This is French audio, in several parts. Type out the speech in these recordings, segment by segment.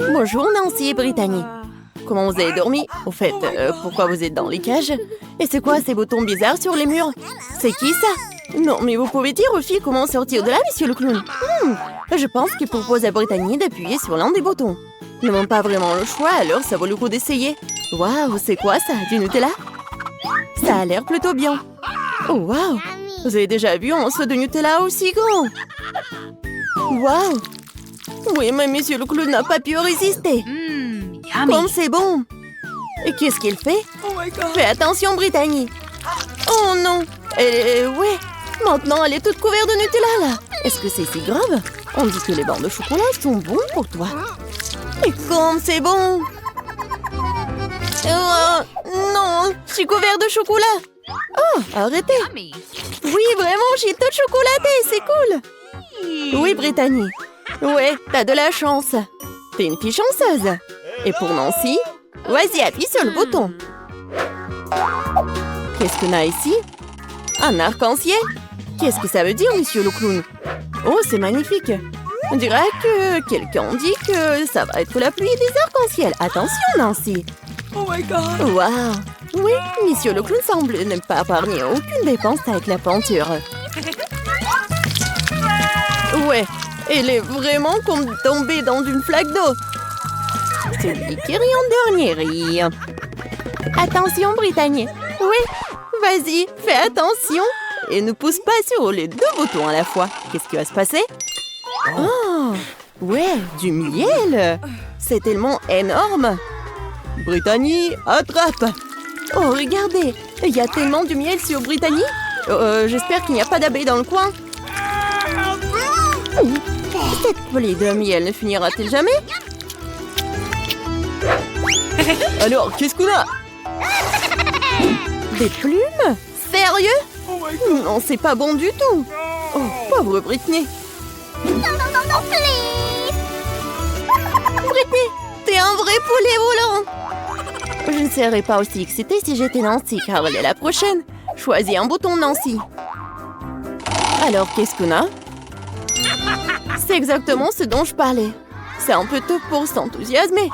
Bonjour Nancy et Brittany. Comment vous avez dormi? Au fait, pourquoi vous êtes dans les cages? Et c'est quoi ces boutons bizarres sur les murs? C'est qui ça? Non, mais vous pouvez dire aux filles comment sortir de là, monsieur le clown? Je pense qu'il propose à Brittany d'appuyer sur l'un des boutons. Nous n'avons pas vraiment le choix, alors ça vaut le coup d'essayer. Waouh, c'est quoi ça? Du Nutella? Ça a l'air plutôt bien. Oh, waouh! Vous avez déjà vu un morceau de Nutella aussi grand? Waouh! Oui, mais monsieur le clown n'a pas pu résister. Comme c'est bon! Et qu'est-ce qu'il fait? Fais attention, Brittany! Oh non! Ouais! Maintenant, elle est toute couverte de Nutella, là! Est-ce que c'est si grave? On dit que les bancs de chocolat sont bons pour toi. Et comme c'est bon! Non! Je suis couverte de chocolat! Oh, arrêtez! Oui, vraiment, j'ai tout chocolaté, c'est cool! Oui, Brittany. Ouais, t'as de la chance. T'es une fille chanceuse. Et pour Nancy, vas-y, appuie sur le bouton. Qu'est-ce qu'on a ici? Un arc-en-ciel? Qu'est-ce que ça veut dire, monsieur le clown? Oh, c'est magnifique. On dirait que quelqu'un dit que ça va être la pluie des arcs-en-ciel. Attention, Nancy. Oh my god! Waouh! Oui, monsieur le clown semble ne pas épargner aucune dépense avec la peinture. Ouais, elle est vraiment comme tombée dans une flaque d'eau. Celui qui rit en dernier rit. Attention, Brittany. Oui, vas-y, fais attention. Et ne pousse pas sur les deux boutons à la fois. Qu'est-ce qui va se passer? Oh, ouais, du miel. C'est tellement énorme. Brittany, attrape. Oh, regardez, il y a tellement de miel sur Brittany. J'espère qu'il n'y a pas d'abeilles dans le coin. Cette pluie de miel ne finira-t-elle jamais? Alors, qu'est-ce qu'on a? Des plumes? Sérieux? Non, c'est pas bon du tout. Oh, pauvre Brittany. Non, please! Brittany, t'es un vrai poulet volant. Je ne serais pas aussi excitée si j'étais Nancy, car elle est la prochaine. Choisis un bouton, Nancy. Alors, qu'est-ce qu'on a? C'est exactement ce dont je parlais. C'est un peu tôt pour s'enthousiasmer.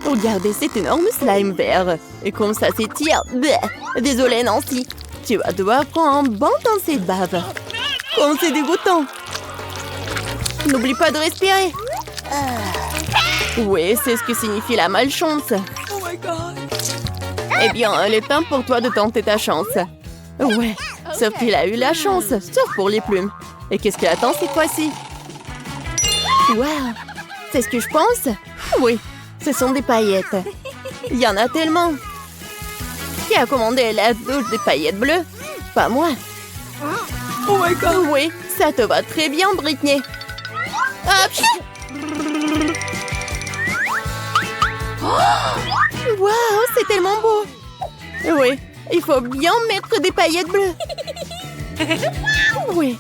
Regardez cet énorme slime vert. Et comme ça s'étire. Désolée, Nancy. Tu vas devoir prendre un bon dans cette bave. Comme c'est dégoûtant. N'oublie pas de respirer. Oui, c'est ce que signifie la malchance. Oh my god! Eh bien, il est temps pour toi de tenter ta chance. Ouais, sauf qu'il a eu la chance, sauf pour les plumes. Et qu'est-ce qu'il attend cette fois-ci? Wow, c'est ce que je pense? Oui, ce sont des paillettes. Il y en a tellement. Qui a commandé la douche des paillettes bleues? Pas moi. Oh my god! Oui, ça te va très bien, Brittany. Hop! Waouh, c'est tellement beau. Oui, il faut bien mettre des paillettes bleues. Oui,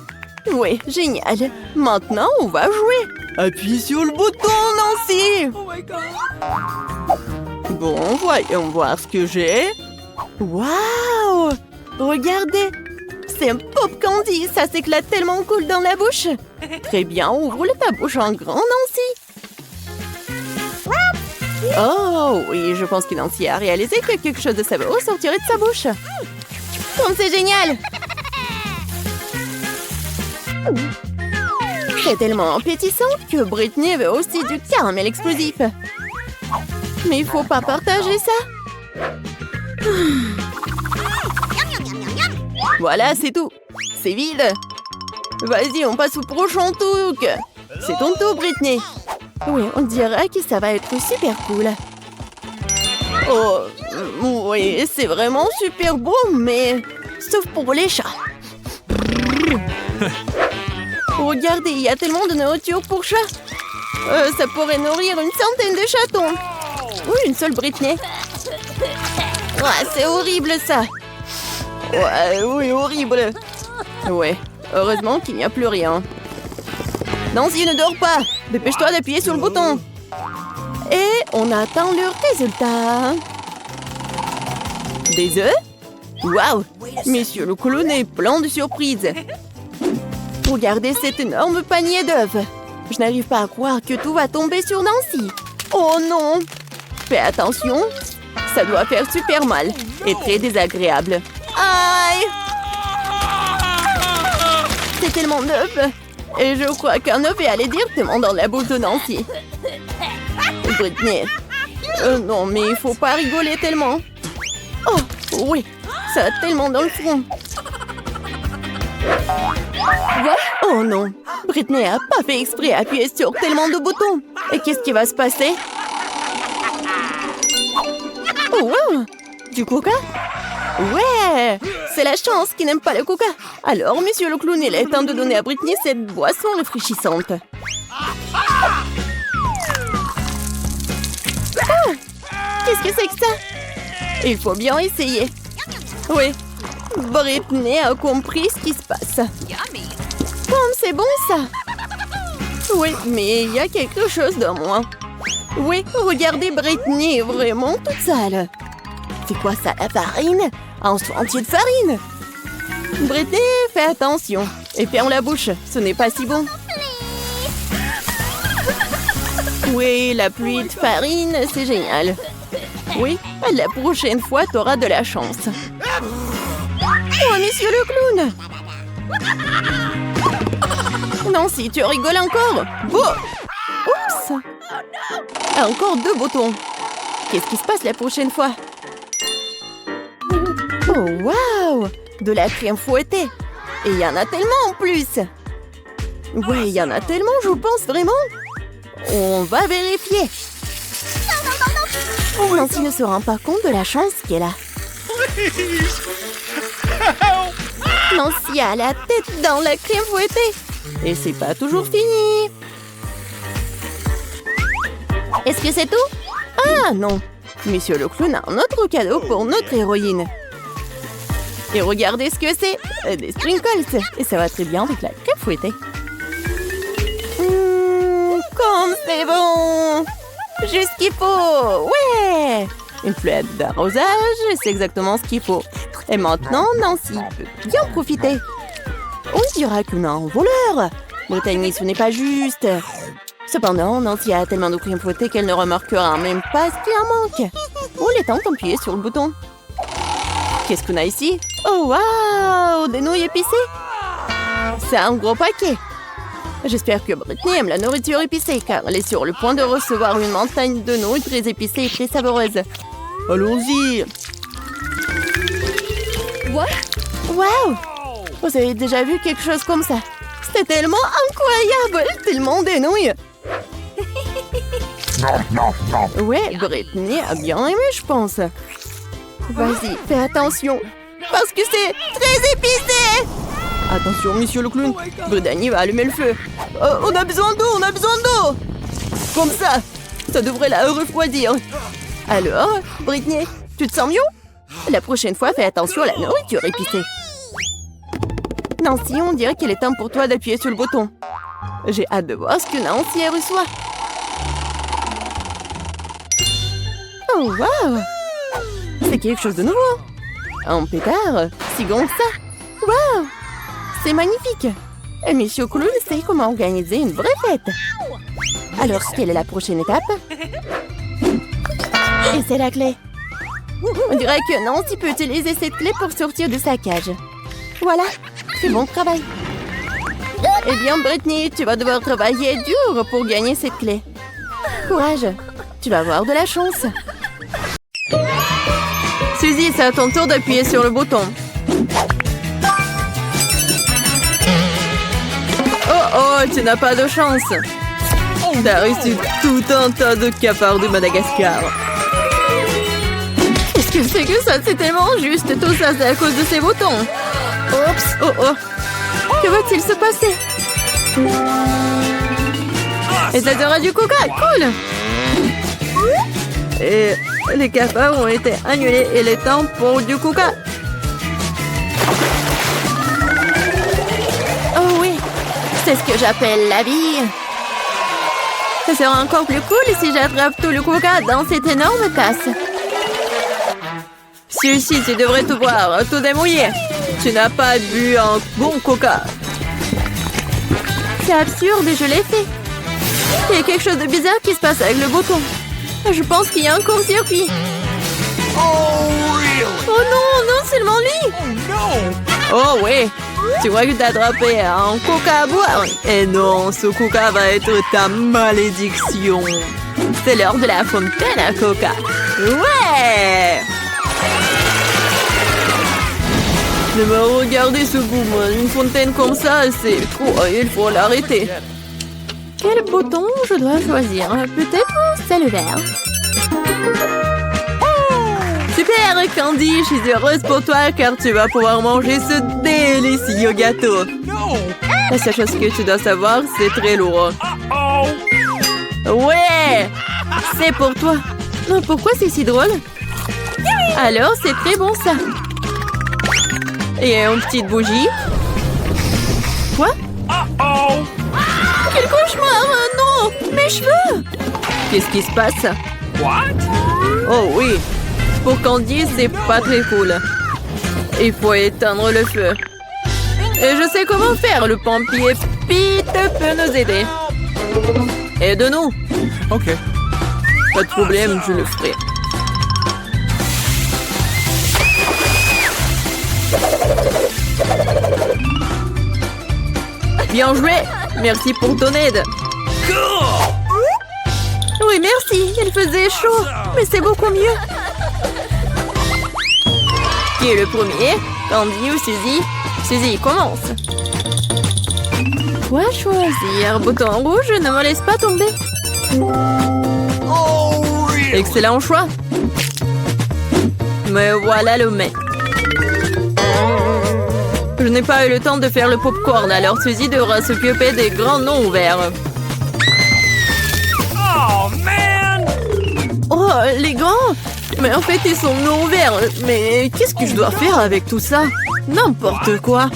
génial. Maintenant, on va jouer. Appuie sur le bouton, Nancy. Oh my god! Bon, voyons voir ce que j'ai. Waouh! Regardez, c'est un pop candy. Ça s'éclate tellement cool dans la bouche. Très bien, ouvre ta bouche en grand, Nancy. Oh oui, je pense que Nancy a réalisé que quelque chose de savoureux sortirait de sa bouche. Comme c'est génial! C'est tellement appétissant que Brittany veut aussi du caramel explosif. Mais il faut pas partager ça. Voilà, c'est tout. C'est vide. Vas-y, on passe au prochain truc. C'est ton tour, Brittany. Oui, on dirait que ça va être super cool. Oh, oui, c'est vraiment super beau, mais sauf pour les chats. Regardez, il y a tellement de nourriture pour chats. Ça pourrait nourrir une centaine de chatons. Oui, une seule Brittany. Ouais, c'est horrible ça. Ouais, oui, horrible. Ouais, heureusement qu'il n'y a plus rien. Nancy, ne dors pas. Dépêche-toi d'appuyer sur le bouton. Et on attend le résultat. Des œufs? Waouh! Monsieur le clown est plein de surprises. Regardez cet énorme panier d'œufs. Je n'arrive pas à croire que tout va tomber sur Nancy. Oh non! Fais attention, ça doit faire super mal et très désagréable. Aïe! C'est tellement neuf. Et je crois qu'un œuf est allé directement dans la bouche de Nancy. Britney. Non, mais il faut pas rigoler tellement. Oh, oui, ça a tellement dans le front. Oh non, Britney a pas fait exprès d'appuyer sur tellement de boutons. Et qu'est-ce qui va se passer? Oh, wow! Du coca? Ouais! C'est la chance qui n'aime pas le coca. Alors, monsieur le clown, il est temps de donner à Britney cette boisson rafraîchissante. Ah! Qu'est-ce que c'est que ça? Il faut bien essayer. Oui, Britney a compris ce qui se passe. C'est bon, ça? Oui, mais il y a quelque chose de moins. Oui, regardez, Britney est vraiment toute sale. C'est quoi ça, la farine? Un seau entier de farine? Britney, fais attention. Et ferme la bouche, ce n'est pas si bon. Oui, la pluie de farine, c'est génial. Oui, la prochaine fois, t'auras de la chance. Oh, monsieur le clown! Non, si tu rigoles encore. Bon. Oups. Encore 2 boutons. Qu'est-ce qui se passe la prochaine fois? Oh, waouh! De la crème fouettée. Et il y en a tellement en plus. Ouais, il y en a tellement, je pense vraiment. On va vérifier. Nancy ne se rend pas compte de la chance qu'elle a. Nancy a la tête dans la crème fouettée. Et c'est pas toujours fini. Est-ce que c'est tout? Ah non. Monsieur le clown a un autre cadeau pour notre héroïne. Et regardez ce que c'est. Des sprinkles. Et ça va très bien avec la crème fouettée. Comme c'est bon. Juste ce qu'il faut. Ouais. Une fluette d'arrosage. C'est exactement ce qu'il faut. Et maintenant, Nancy peut bien profiter. On dira qu'on a un voleur. Brittany, ce n'est pas juste. Cependant, Nancy a tellement de crème fouettée qu'elle ne remarquera même pas ce qui en manque. Oh, il est temps d'appuyer sur le bouton. Qu'est-ce qu'on a ici? Oh, waouh! Des nouilles épicées? C'est un gros paquet. J'espère que Britney aime la nourriture épicée, car elle est sur le point de recevoir une montagne de nouilles très épicées et très savoureuses. Allons-y! Waouh! Vous avez déjà vu quelque chose comme ça? C'était tellement incroyable! Tellement des nouilles! Ouais, Britney a bien aimé, je pense. Vas-y, fais attention, parce que c'est très épicé! Attention, monsieur le clown, Brittany va allumer le feu. On a besoin d'eau, on a besoin d'eau! Comme ça devrait la refroidir. Alors, Britney, tu te sens mieux? La prochaine fois, fais attention à la nourriture épicée. Nancy, on dirait qu'il est temps pour toi d'appuyer sur le bouton. J'ai hâte de voir ce que Nancy reçoit. Oh, waouh! C'est quelque chose de nouveau. Un pétard, si grand que ça. Waouh! C'est magnifique. Et Monsieur Clown sait comment organiser une vraie fête. Alors, quelle est la prochaine étape? Et c'est la clé. On dirait que Nancy peut utiliser cette clé pour sortir de sa cage. Voilà, c'est bon travail. Eh bien, Britney, tu vas devoir travailler dur pour gagner cette clé. Courage, tu vas avoir de la chance. Suzy, c'est à ton tour d'appuyer sur le bouton. Oh, tu n'as pas de chance. T'as reçu tout un tas de cafards de Madagascar. Qu'est-ce que c'est que ça? C'est tellement juste. Tout ça, c'est à cause de ces boutons. Oups. Oh. Que va-t-il se passer? Et ça sera du coca. Cool. Et les cafards ont été annulés. Il est temps pour du coca. Oh oui. C'est ce que j'appelle la vie. Ça sera encore plus cool si j'attrape tout le coca dans cette énorme tasse. Si, tu devrais tout boire, tout démouillé. Tu n'as pas bu un bon coca. C'est absurde, je l'ai fait. Il y a quelque chose de bizarre qui se passe avec le bouton. Je pense qu'il y a un court-circuit. Oh non, non seulement lui. Oh oui, tu crois que t'as attrapé un coca à boire? Et non, ce coca va être ta malédiction. C'est l'heure de la fontaine à coca. Ouais! Ne me regardez ce boum. Une fontaine comme ça, c'est trop. Il faut l'arrêter. Quel bouton je dois choisir? Peut-être c'est le vert. Super, Candy, je suis heureuse pour toi car tu vas pouvoir manger ce délicieux gâteau. La seule chose que tu dois savoir, c'est très lourd. Ouais, c'est pour toi. Pourquoi c'est si drôle? Alors, c'est très bon ça. Et une petite bougie. Quoi? Quel cauchemar! Non! Mes cheveux! Qu'est-ce qui se passe? Oh oui! Pour Candy, c'est pas très cool. Il faut éteindre le feu. Et je sais comment faire. Le pompier Pete peut nous aider. Aide-nous. Ok. Pas de problème, je le ferai. Bien joué! Merci pour ton aide. Oui, merci. Il faisait chaud, mais c'est beaucoup mieux. Qui est le premier? Candy ou Suzy? Suzy, commence. Quoi choisir? Bouton rouge, ne me laisse pas tomber. Excellent choix. Me voilà le mec. Je n'ai pas eu le temps de faire le popcorn, alors Suzy devra s'occuper des grands noms ouverts. Oh, les grands! Mais en fait, ils sont non ouverts. Mais qu'est-ce que je dois faire avec tout ça? N'importe quoi.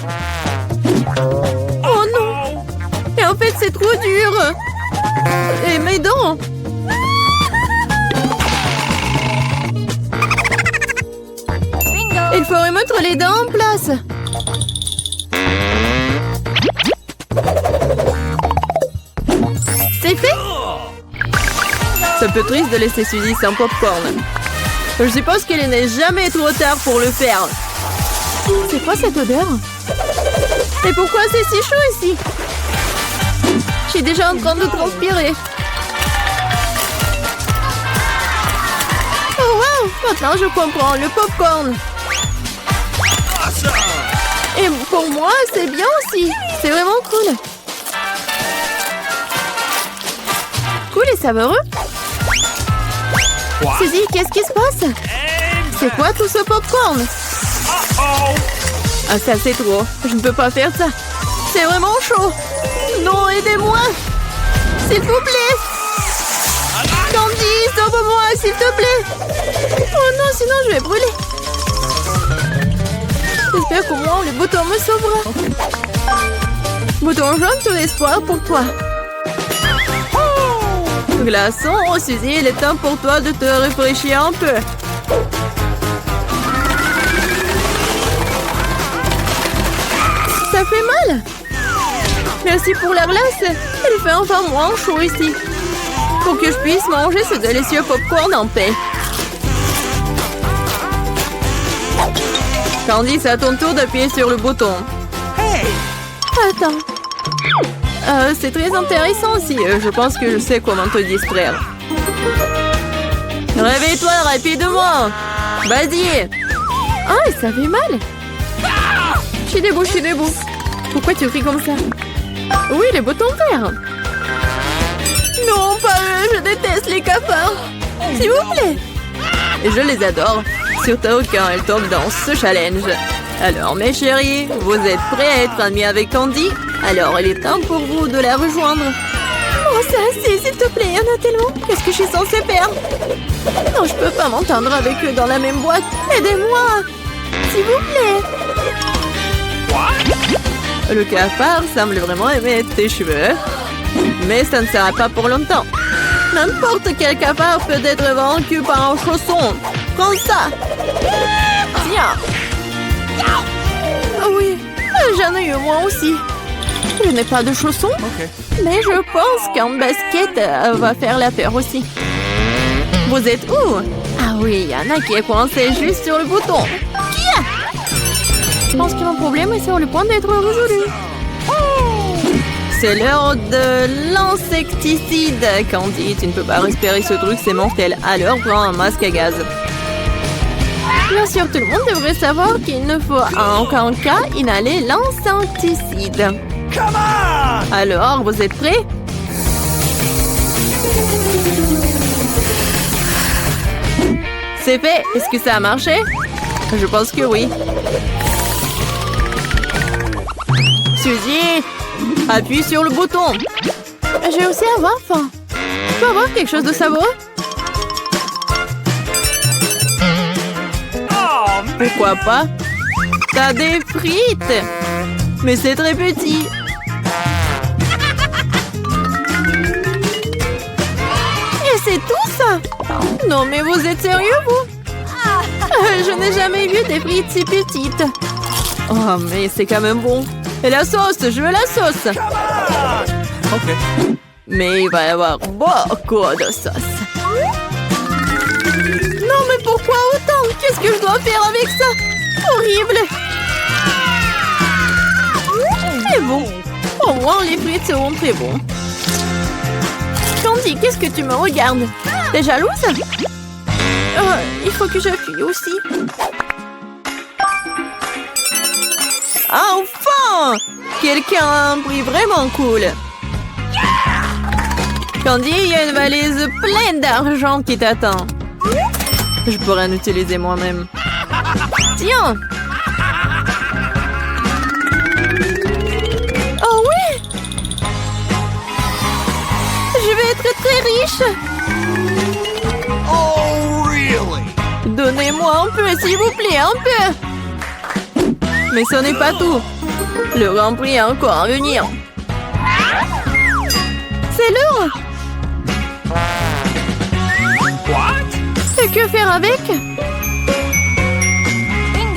Oh non! Et en fait, c'est trop dur. Et mes dents! Il faut remettre les dents en place. C'est fait? C'est un peu triste de laisser Suzy sans popcorn. Je suppose qu'il n'est jamais trop tard pour le faire. C'est quoi cette odeur? Et pourquoi c'est si chaud ici? Je suis déjà en train de transpirer. Oh wow! Maintenant je comprends, le popcorn. Et pour moi, c'est bien aussi. C'est vraiment cool. Cool et savoureux. Suzy, qu'est-ce qui se passe? C'est quoi tout ce popcorn? Ah, ça c'est trop. Je ne peux pas faire ça. C'est vraiment chaud. Non, aidez-moi. S'il vous plaît. Candy, sauve-moi, s'il te plaît. Oh non, sinon je vais brûler. J'espère qu'au moins le bouton me sauvera. Bouton jaune, tout l'espoir pour toi. Glaçon, Suzy, il est temps pour toi de te rafraîchir un peu. Ça fait mal. Merci pour la glace. Il fait enfin moins chaud ici. Pour que je puisse manger ce délicieux popcorn en paix. Candy, c'est à ton tour d'appuyer sur le bouton. Attends. C'est très intéressant aussi. Je pense que je sais comment te distraire. Réveille-toi rapidement. Vas-y. Ah, ça fait mal. Je suis debout. Pourquoi tu cries comme ça? Oui, les boutons verts. Non, pas eux. Je déteste les cafards. S'il vous plaît. Et je les adore. Surtout quand elles tombent dans ce challenge. Alors, mes chéris, vous êtes prêts à être amis avec Candy? Alors, il est temps pour vous de la rejoindre. Oh, c'est assez, s'il te plaît, il y en a tellement. Qu'est-ce que je suis censée faire? Non, je peux pas m'entendre avec eux dans la même boîte. Aidez-moi, s'il vous plaît. Le cafard semble vraiment aimer tes cheveux. Mais ça ne sera pas pour longtemps. N'importe quel cafard peut être vaincu par un chausson. Prends ça. Tiens. Ah oui, j'en ai eu moi aussi. Je n'ai pas de chaussons, mais je pense qu'un basket va faire l'affaire aussi. Vous êtes où? Ah oui, il y en a qui est coincé juste sur le bouton. Qui? Je pense que mon problème est sur le point d'être résolu. C'est l'heure de l'insecticide. Candy, tu ne peux pas respirer ce truc, c'est mortel. Alors, prends un masque à gaz. Bien sûr, tout le monde devrait savoir qu'il ne faut en aucun cas inhaler l'insecticide. Alors, vous êtes prêts? C'est fait. Est-ce que ça a marché? Je pense que oui. Suzy, appuie sur le bouton. J'ai aussi avoir faim. Je peux avoir quelque chose de savoureux? Pourquoi pas? T'as des frites. Mais c'est très petit. Et c'est tout ça? Non mais vous êtes sérieux vous? Je n'ai jamais vu des frites si petites. Oh mais c'est quand même bon. Et la sauce, je veux la sauce. Ok. Mais il va y avoir beaucoup de sauce. Non mais pourquoi autant? Qu'est-ce que je dois faire avec ça? Horrible. C'est bon. Au moins les frites seront très bons. Candy, qu'est-ce que tu me regardes? T'es jalouse? Il faut que j'appuie aussi. Enfin! Quelqu'un a un prix vraiment cool. Candy, il y a une valise pleine d'argent qui t'attend. Je pourrais en utiliser moi-même. Tiens! Oh oui! Je vais être très riche! Oh, really? Donnez-moi un peu, s'il vous plaît, un peu! Mais ce n'est pas tout. Le Grand Prix est encore à venir. C'est l'heure! What? Et que faire avec?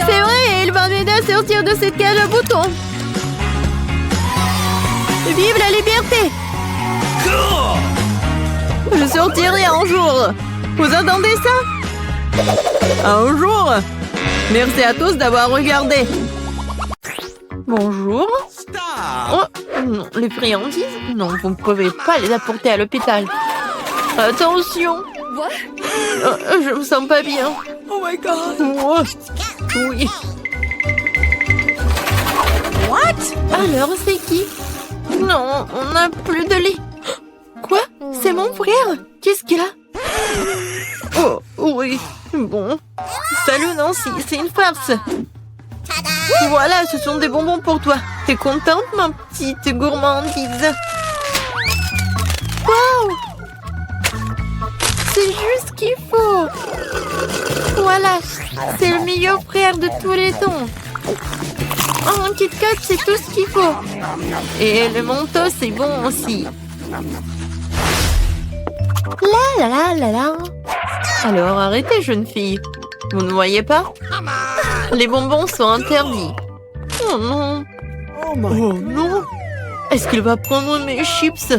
C'est vrai, il va m'aider à sortir de cette cage à boutons. Vive la liberté! Cool! Je sortirai un jour. Vous entendez ça? Un jour? Merci à tous d'avoir regardé. Bonjour. Stop! Oh, non, les friandises? Non, vous ne pouvez pas les apporter à l'hôpital. Attention! Je me sens pas bien. Oh my god! Oh, oui. What? Alors, c'est qui? Non, on n'a plus de lait. Quoi? C'est mon frère? Qu'est-ce qu'il a? Oh, oui. Bon. Salut Nancy, c'est une farce. Voilà, ce sont des bonbons pour toi. T'es contente, ma petite gourmandise? Waouh! C'est juste ce qu'il faut. Voilà, c'est le meilleur frère de tous les temps. Oh, un Kit Kat, c'est tout ce qu'il faut. Et le Mentos, c'est bon aussi. La la la la la. Alors arrêtez, jeune fille. Vous ne voyez pas? Les bonbons sont interdits. Oh non. Oh my. Oh non. Est-ce qu'il va prendre mes chips?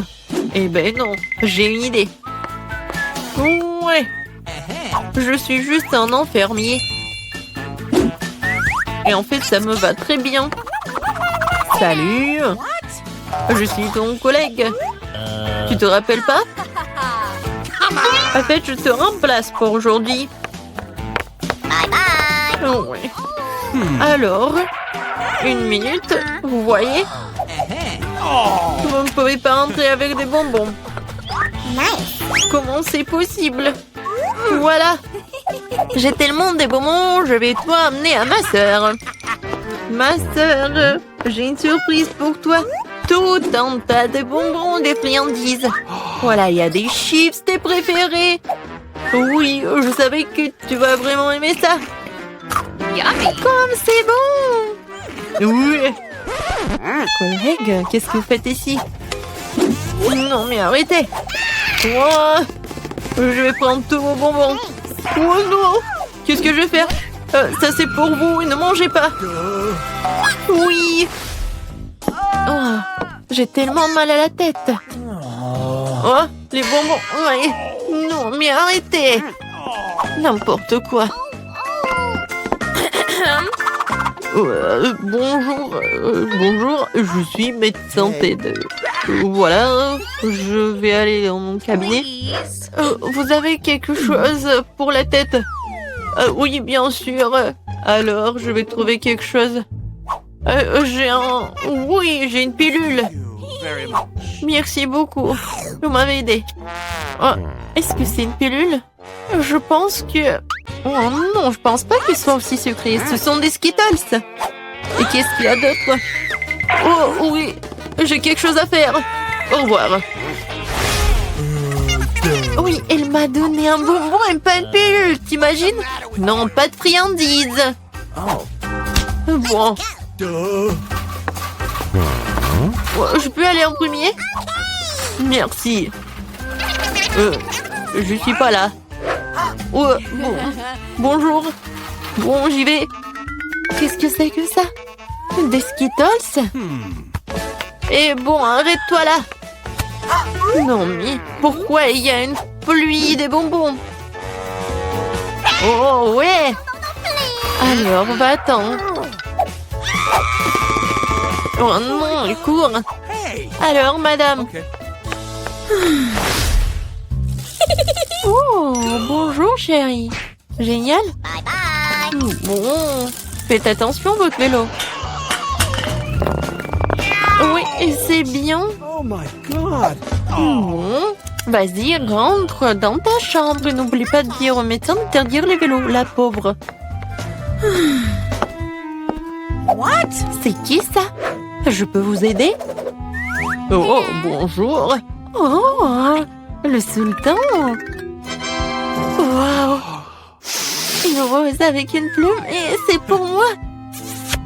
Eh ben non, j'ai une idée. Ouais. Je suis juste un enfermier. Et en fait, ça me va très bien. Salut. Je suis ton collègue. Tu te rappelles pas? En fait, je te remplace pour aujourd'hui. Bye bye. Oh, ouais. Alors, une minute, vous voyez? Vous ne pouvez pas entrer avec des bonbons. Nice. Comment c'est possible? Voilà. J'ai tellement de bonbons, je vais tout amener à ma sœur. Ma sœur, j'ai une surprise pour toi. Tout un tas de bonbons, des friandises. Voilà, il y a des chips, tes préférés. Oui, je savais que tu vas vraiment aimer ça. Comme c'est bon. Oui. Collègue, qu'est-ce que vous faites ici? Non, mais arrêtez. Oh, je vais prendre tous vos bonbons. Oh non. Qu'est-ce que je vais faire? Ça, c'est pour vous, ne mangez pas. Oui. Oh, j'ai tellement mal à la tête. Oh, les bonbons. Ouais. Non, Non, mais arrêtez. N'importe quoi. Bonjour, je suis médecin TED. Voilà, je vais aller dans mon cabinet. Vous avez quelque chose pour la tête? Oui, bien sûr. Alors, je vais trouver quelque chose. Oui, j'ai une pilule. Merci beaucoup. Vous m'avez aidé. Oh, est-ce que c'est une pilule? Je pense que... Oh non, je pense pas qu'ils soient aussi sucrés. Ce sont des Skittles. Et qu'est-ce qu'il y a d'autre? Oh oui, j'ai quelque chose à faire. Au revoir. Oui, elle m'a donné un bonbon et pas une pilule, t'imagines? Non, pas de friandises. Bon. Je peux aller en premier? Merci. Je suis pas là. Bon. Bonjour. Bon, j'y vais. Qu'est-ce que c'est que ça? Des Skittles? Et bon, arrête-toi là. Non, mais pourquoi il y a une pluie des bonbons? Oh, ouais. Alors, va-t'en. Oh non, il court. Alors, madame. Oh, bonjour, chérie. Génial. Bye bye. Bon, faites attention, votre vélo. Oui, c'est bien. Oh my God. Bon, vas-y, rentre dans ta chambre. N'oublie pas de dire au médecin d'interdire les vélos, la pauvre. What? C'est qui ça? Je peux vous aider? Oh, bonjour. Oh, le sultan. Waouh. Une rose avec une plume et c'est pour moi.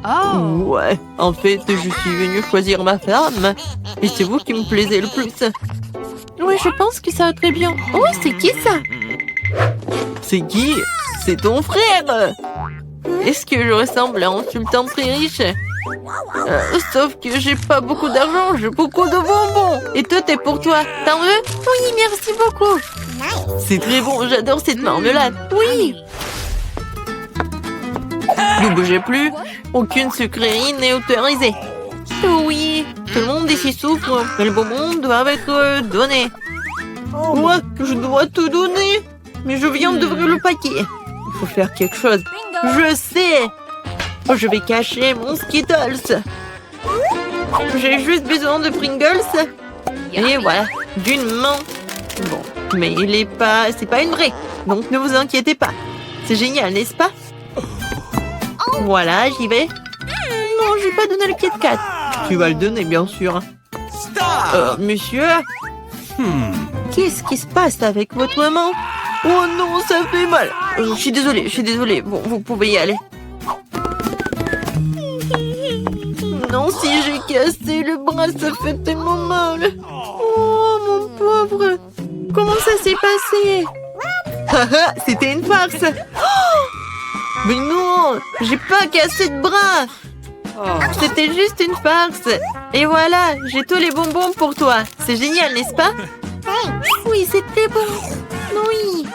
Oh. Ouais, en fait, je suis venue choisir ma femme. Et c'est vous qui me plaisez le plus. Oui, je pense que ça va très bien. Oh, c'est qui ça? C'est qui? C'est ton frère. Est-ce que je ressemble à un sultan très riche? Sauf que j'ai pas beaucoup d'argent, j'ai beaucoup de bonbons. Et tout est pour toi. T'en veux? Oui, merci beaucoup. C'est très bon, j'adore cette marmelade. Oui. Ne bougez plus. Aucune sucrerie n'est autorisée. Oui, tout le monde ici souffre. Les bonbons doivent être donnés. Moi, je dois tout donner. Mais je viens d'ouvrir le paquet. Il faut faire quelque chose. Je sais. Je vais cacher mon Skittles. J'ai juste besoin de Pringles. Et voilà, d'une main. Bon, mais c'est pas une vraie. Donc ne vous inquiétez pas. C'est génial, n'est-ce pas? Voilà, j'y vais. Non, je vais pas donner le Kit Kat. Tu vas le donner, bien sûr. Monsieur? Qu'est-ce qui se passe avec votre maman? Oh non, ça fait mal. Je suis désolée. Bon, vous pouvez y aller. Non, si j'ai cassé le bras, ça fait tellement mal. Oh, mon pauvre. Comment ça s'est passé? Haha, c'était une farce. Oh, mais non, j'ai pas cassé de bras. C'était juste une farce. Et voilà, j'ai tous les bonbons pour toi. C'est génial, n'est-ce pas? Oui, c'était bon. Oui.